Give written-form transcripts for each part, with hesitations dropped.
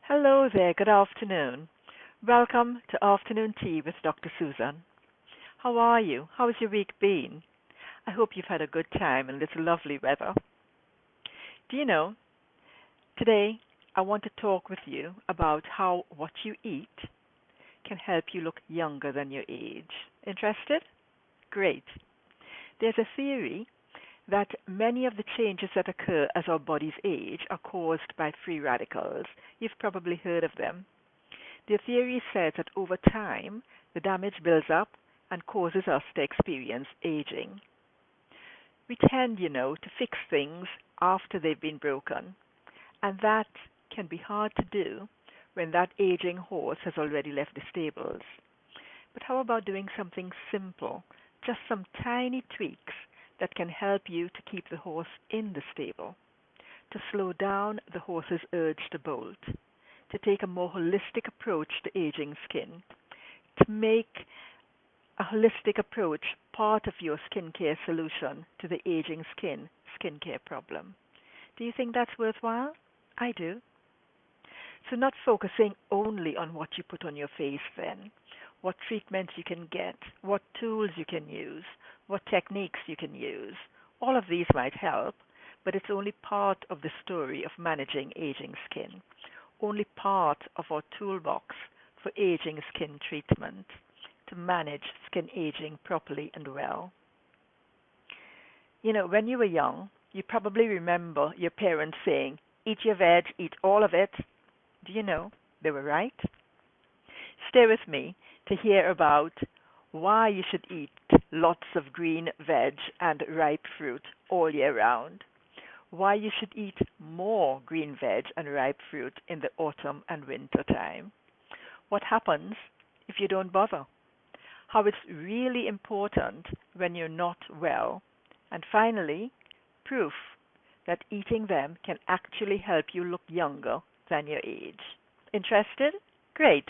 Hello there, good afternoon. Welcome to Afternoon Tea with Dr. Susan. How are you? How has your week been? I hope you've had a good time in this lovely weather. Do you know, today I want to talk with you about how what you eat can help you look younger than your age. Interested? Great. There's a theory that many of the changes that occur as our bodies age are caused by free radicals. You've probably heard of them. The theory says that over time, the damage builds up and causes us to experience aging. We tend, to fix things after they've been broken, and that can be hard to do when that aging horse has already left the stables. But how about doing something simple, just some tiny tweaks that can help you to keep the horse in the stable, to slow down the horse's urge to bolt, to take a more holistic approach to aging skin, to make a holistic approach part of your skincare solution to the aging skincare problem. Do you think that's worthwhile? I do. So not focusing only on what you put on your face then, what treatments you can get, what tools you can use, what techniques you can use. All of these might help, but it's only part of the story of managing aging skin, only part of our toolbox for aging skin treatment to manage skin aging properly and well. When you were young, you probably remember your parents saying, "Eat your veg, eat all of it." Do you know they were right? Stay with me to hear about why you should eat lots of green veg and ripe fruit all year round, why you should eat more green veg and ripe fruit in the autumn and winter time, what happens if you don't bother, how it's really important when you're not well, and finally, proof that eating them can actually help you look younger than your age. Interested? Great.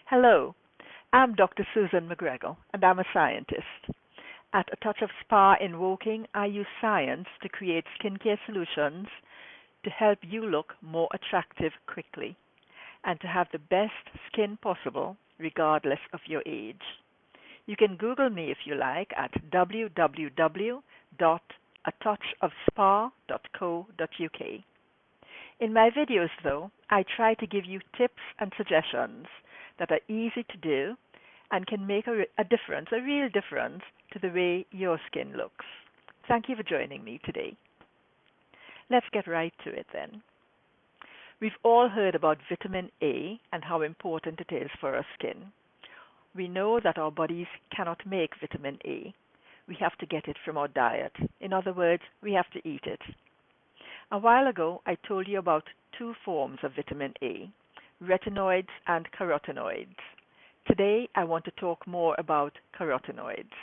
Hello, I'm Dr. Susan McGregor, and I'm a scientist. At A Touch of Spa in Woking, I use science to create skincare solutions to help you look more attractive quickly and to have the best skin possible regardless of your age. You can Google me if you like at www.atouchofspa.co.uk. In my videos, though, I try to give you tips and suggestions that are easy to do and can make a difference, a real difference, to the way your skin looks. Thank you for joining me today. Let's get right to it then. We've all heard about vitamin A and how important it is for our skin. We know that our bodies cannot make vitamin A. We have to get it from our diet. In other words, we have to eat it. A while ago, I told you about two forms of vitamin A, retinoids and carotenoids. Today, I want to talk more about carotenoids.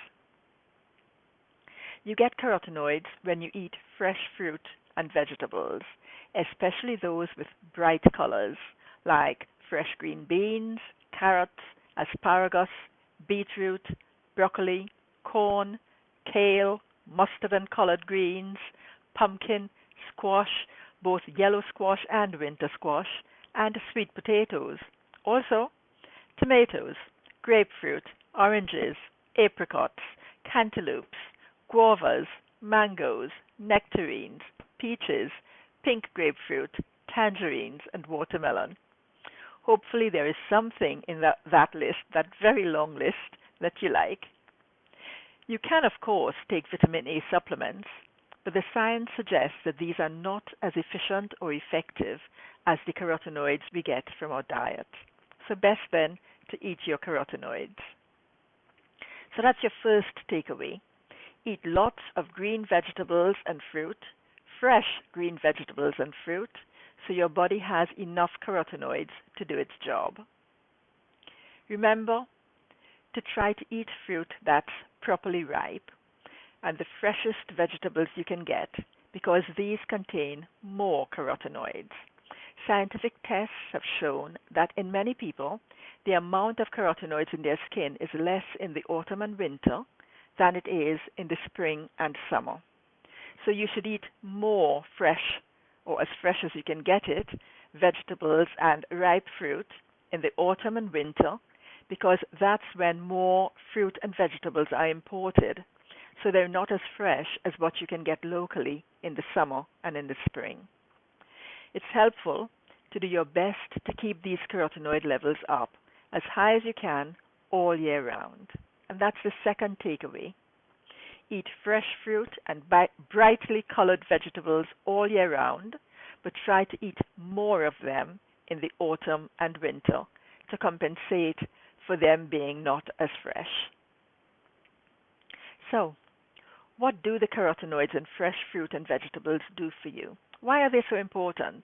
You get carotenoids when you eat fresh fruit and vegetables, especially those with bright colors, like fresh green beans, carrots, asparagus, beetroot, broccoli, corn, kale, mustard and collard greens, pumpkin, squash, both yellow squash and winter squash, and sweet potatoes. Also, tomatoes, grapefruit, oranges, apricots, cantaloupes, guavas, mangoes, nectarines, peaches, pink grapefruit, tangerines, and watermelon. Hopefully there is something in that list, that very long list, that you like. You can, of course, take vitamin A supplements, but the science suggests that these are not as efficient or effective as the carotenoids we get from our diet. So best then to eat your carotenoids. So that's your first takeaway. Eat lots of green vegetables and fruit, fresh green vegetables and fruit, so your body has enough carotenoids to do its job. Remember to try to eat fruit that's properly ripe and the freshest vegetables you can get, because these contain more carotenoids. Scientific tests have shown that in many people, the amount of carotenoids in their skin is less in the autumn and winter than it is in the spring and summer. So you should eat more fresh or as fresh as you can get it, vegetables and ripe fruit in the autumn and winter, because that's when more fruit and vegetables are imported. So they're not as fresh as what you can get locally in the summer and in the spring. It's helpful to do your best to keep these carotenoid levels up as high as you can all year round. And that's the second takeaway. Eat fresh fruit and brightly colored vegetables all year round, but try to eat more of them in the autumn and winter to compensate for them being not as fresh. So, what do the carotenoids in fresh fruit and vegetables do for you? Why are they so important?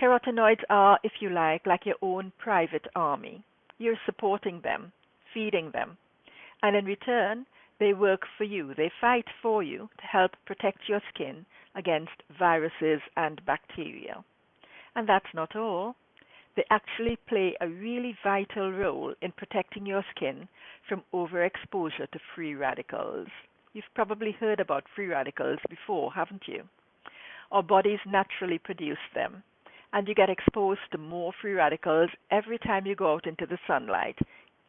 Carotenoids are, if you like your own private army. You're supporting them, feeding them, and in return, they work for you. They fight for you to help protect your skin against viruses and bacteria. And that's not all. They actually play a really vital role in protecting your skin from overexposure to free radicals. You've probably heard about free radicals before, haven't you? Our bodies naturally produce them, and you get exposed to more free radicals every time you go out into the sunlight,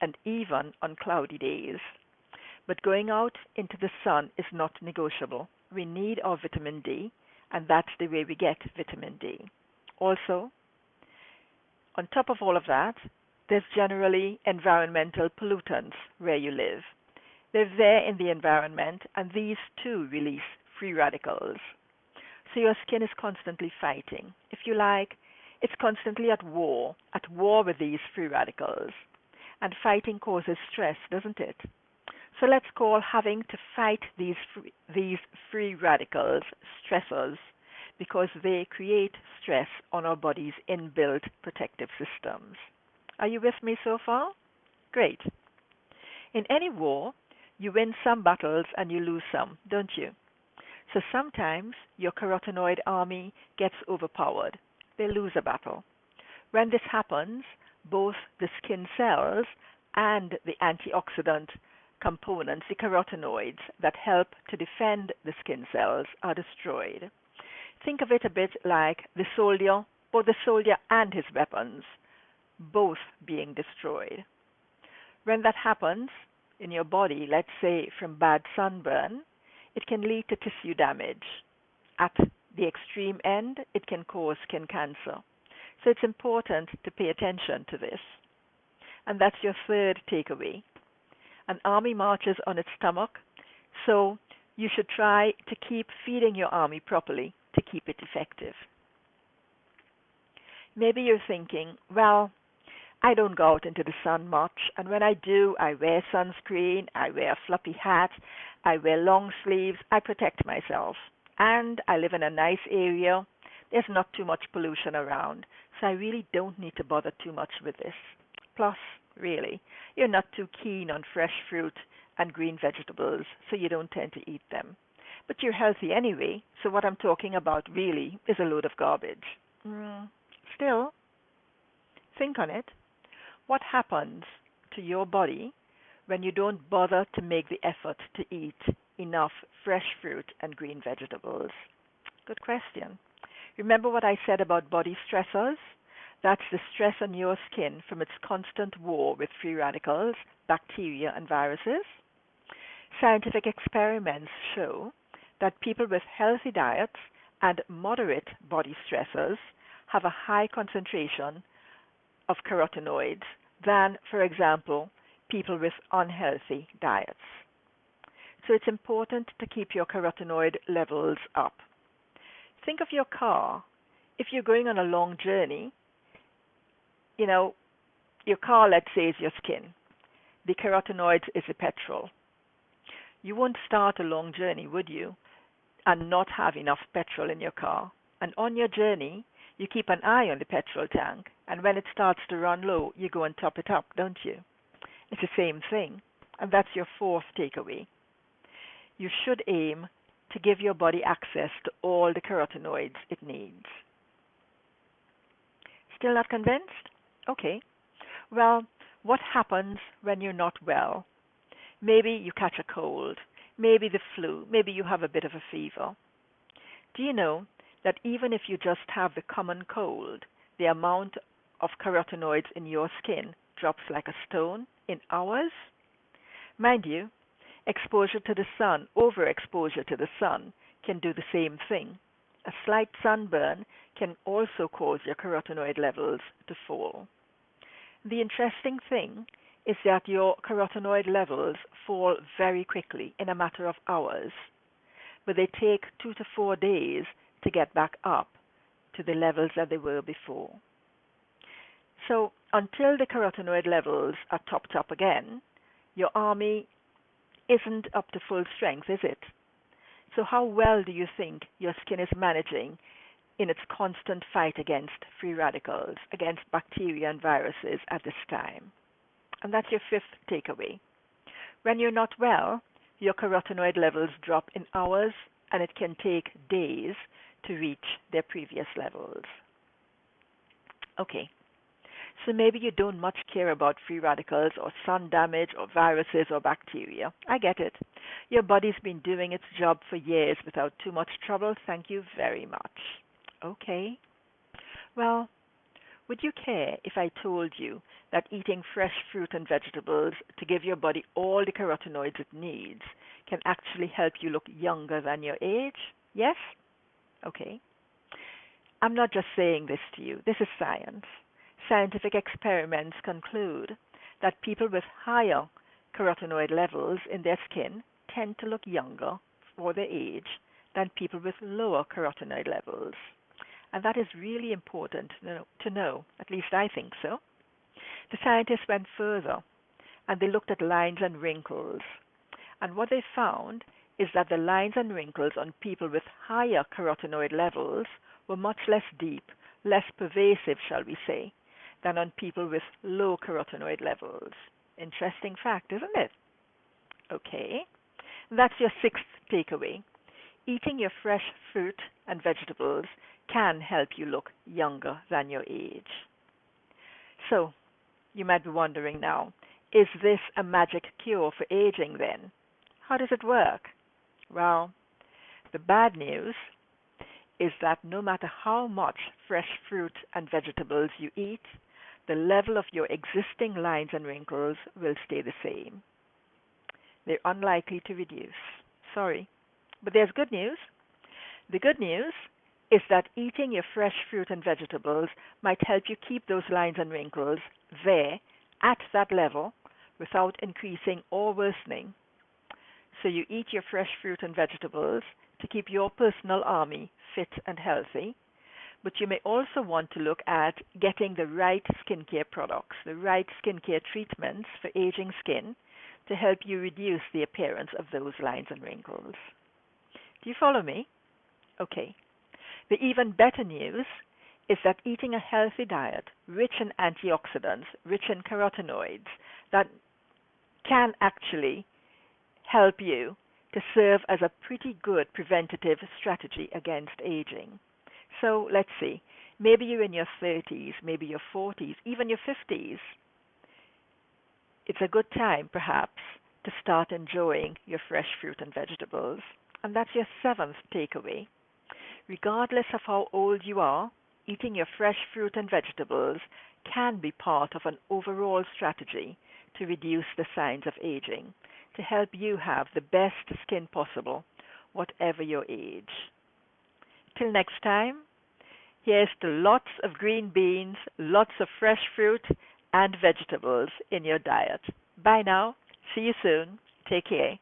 and even on cloudy days. But going out into the sun is not negotiable. We need our vitamin D, and that's the way we get vitamin D. Also, on top of all of that, there's generally environmental pollutants where you live. They're there in the environment, and these too release free radicals. So your skin is constantly fighting. If you like, it's constantly at war with these free radicals. And fighting causes stress, doesn't it? So let's call having to fight these free radicals stressors, because they create stress on our body's inbuilt protective systems. Are you with me so far? Great. In any war, you win some battles and you lose some, don't you? So sometimes your carotenoid army gets overpowered. They lose a battle. When this happens, both the skin cells and the antioxidant components, the carotenoids that help to defend the skin cells, are destroyed. Think of it a bit like the soldier, or the soldier and his weapons, both being destroyed. When that happens in your body, let's say from bad sunburn, it can lead to tissue damage. At the extreme end, it can cause skin cancer. So it's important to pay attention to this. And that's your third takeaway. An army marches on its stomach, so you should try to keep feeding your army properly to keep it effective. Maybe you're thinking, well, I don't go out into the sun much, and when I do, I wear sunscreen, I wear a fluffy hat, I wear long sleeves, I protect myself, and I live in a nice area. There's not too much pollution around, so I really don't need to bother too much with this. Plus, really, you're not too keen on fresh fruit and green vegetables, so you don't tend to eat them. But you're healthy anyway, so what I'm talking about really is a load of garbage. Still, think on it. What happens to your body when you don't bother to make the effort to eat enough fresh fruit and green vegetables? Good question. Remember what I said about body stressors? That's the stress on your skin from its constant war with free radicals, bacteria, and viruses. Scientific experiments show that people with healthy diets and moderate body stressors have a high concentration of carotenoids than, for example, people with unhealthy diets. So it's important to keep your carotenoid levels up. Think of your car. If you're going on a long journey, your car, let's say, is your skin. The carotenoids is the petrol. You won't start a long journey, would you, and not have enough petrol in your car? And on your journey, you keep an eye on the petrol tank, and when it starts to run low, you go and top it up, don't you? It's the same thing, and that's your fourth takeaway. You should aim to give your body access to all the carotenoids it needs. Still not convinced? Okay. Well, what happens when you're not well? Maybe you catch a cold, maybe the flu, maybe you have a bit of a fever. Do you know that even if you just have the common cold, the amount of carotenoids in your skin drops like a stone in hours? Mind you, exposure to the sun, overexposure to the sun, can do the same thing. A slight sunburn can also cause your carotenoid levels to fall. The interesting thing is that your carotenoid levels fall very quickly in a matter of hours, but they take 2 to 4 days to get back up to the levels that they were before. So until the carotenoid levels are topped up again, your army isn't up to full strength, is it? So how well do you think your skin is managing in its constant fight against free radicals, against bacteria and viruses at this time? And that's your fifth takeaway. When you're not well, your carotenoid levels drop in hours, and it can take days to reach their previous levels. Okay, so maybe you don't much care about free radicals or sun damage or viruses or bacteria. I get it. Your body's been doing its job for years without too much trouble. Thank you very much. Okay. Well, would you care if I told you that eating fresh fruit and vegetables to give your body all the carotenoids it needs can actually help you look younger than your age? Yes? Okay. I'm not just saying this to you. This is science. Scientific experiments conclude that people with higher carotenoid levels in their skin tend to look younger for their age than people with lower carotenoid levels. And that is really important to know. At least I think so. The scientists went further and they looked at lines and wrinkles. And what they found is that the lines and wrinkles on people with higher carotenoid levels were much less deep, less pervasive, shall we say, than on people with low carotenoid levels. Interesting fact, isn't it? Okay. That's your sixth takeaway. Eating your fresh fruit and vegetables can help you look younger than your age. So, you might be wondering now, is this a magic cure for aging then? How does it work? Well, the bad news is that no matter how much fresh fruit and vegetables you eat, the level of your existing lines and wrinkles will stay the same. They're unlikely to reduce. Sorry. But there's good news. The good news is that eating your fresh fruit and vegetables might help you keep those lines and wrinkles there at that level without increasing or worsening. So you eat your fresh fruit and vegetables to keep your personal army fit and healthy, but you may also want to look at getting the right skincare products, the right skincare treatments for aging skin to help you reduce the appearance of those lines and wrinkles. Do you follow me? Okay. The even better news is that eating a healthy diet, rich in antioxidants, rich in carotenoids, that can actually help you to serve as a pretty good preventative strategy against aging. So let's see, maybe you're in your 30s, maybe your 40s, even your 50s. It's a good time, perhaps, to start enjoying your fresh fruit and vegetables. And that's your seventh takeaway. Regardless of how old you are, eating your fresh fruit and vegetables can be part of an overall strategy to reduce the signs of aging, to help you have the best skin possible, whatever your age. Till next time, here's to lots of green beans, lots of fresh fruit and vegetables in your diet. Bye now. See you soon. Take care.